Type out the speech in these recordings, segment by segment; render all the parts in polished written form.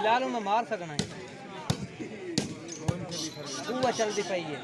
लालू में मार सकना है वो चलती पाई है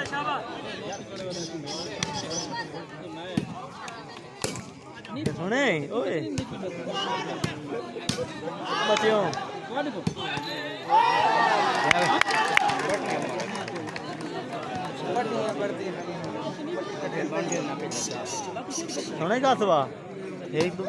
शाबाश सुने ओए बच्चों सुने का सुबह एक दो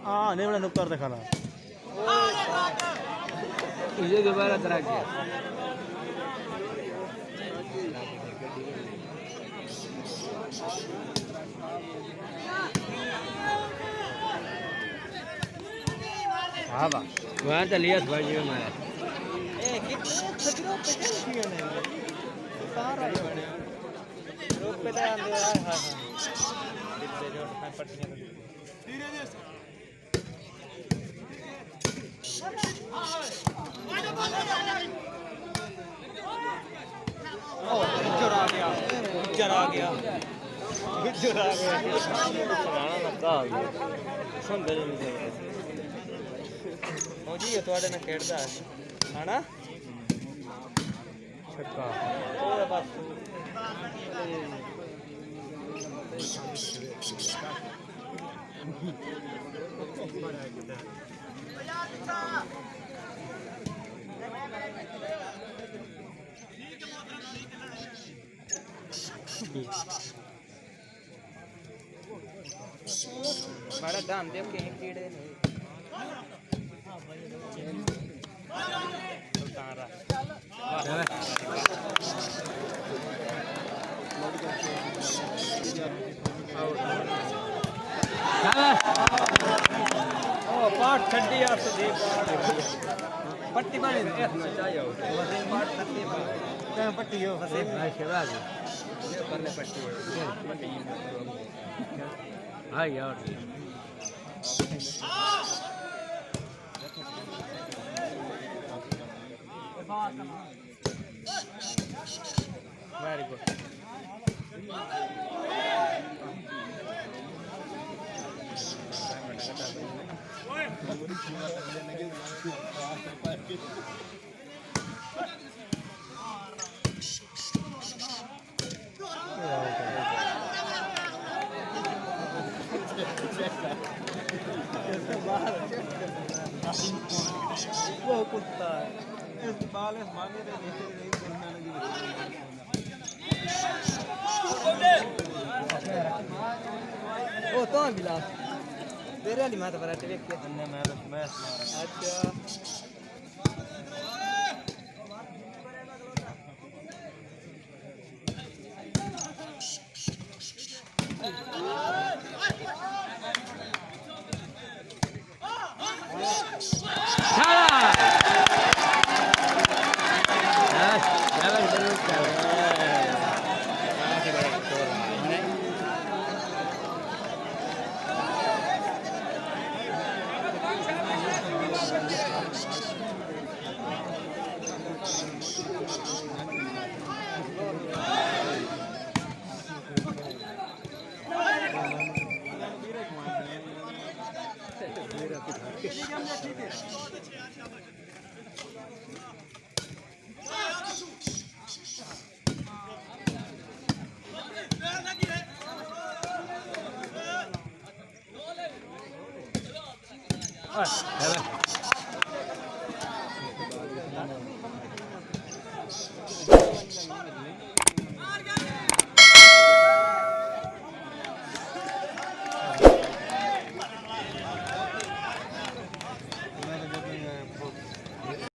हाँ नहीं बड़ा नुक्कर दिखा रहा ये दोबारा तरह किया हाँ बा वहाँ तो लिया भाई जी हमारा कितने खतरों पे क्या नहीं सारा ही बने रोड पे तो अंदर हाँ हाँ कितने जो पटने आ गया जी थोड़े में खेड़ता है ना छक्का बड़ा दाम दे के कीड़े नहीं सुल्तान ओ पाट छड्डी आप से दे पट्टी मारी ऐसा चाहिए वसे पाट छड्डी क्या पट्टी हो वसे भाई शिवाज करने पट्टी हां यार वेरी गुड वो कुत्ता है इस बाल इस मांगे दे नहीं करना लगी ओ तो बिला तेरे वाली माता पर देख के मैं अच्छा